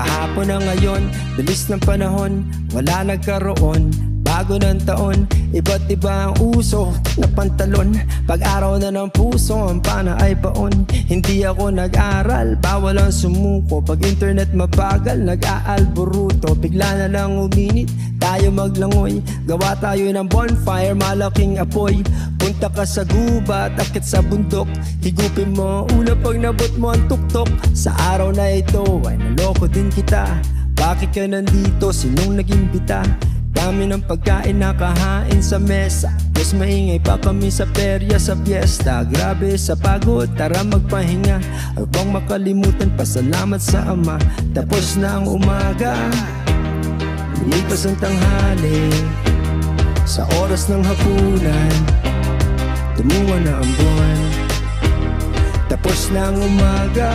Kahapon na ngayon, bilis ng panahon, wala nagkaroon. Bago ng taon, iba't iba ang uso na pantalon. Pag-araw na ng puso, ang pana ay baon. Hindi ako nag-aral, bawal ang sumuko. Pag internet mabagal, nag-aalboruto. Bigla na lang uminit, tayo maglangoy. Gawa tayo ng bonfire, malaking apoy. Punta ka sa gubat, akit sa bundok. Higupin mo una pag nabot mo ang tuktok. Sa araw na ito ay naloko din kita. Bakit ka nandito? Sinong nag-imbita? Dami ng pagkain nakahain sa mesa. Mas maingay pa kami sa perya sa fiesta. Grabe sa pagod, tara magpahinga. Huwag bang makalimutan, pasalamat sa Ama. Tapos na ang umaga, lumipas ang tanghali. Sa oras ng hapunan, tumuwa na ang buwan. Tapos na ang umaga,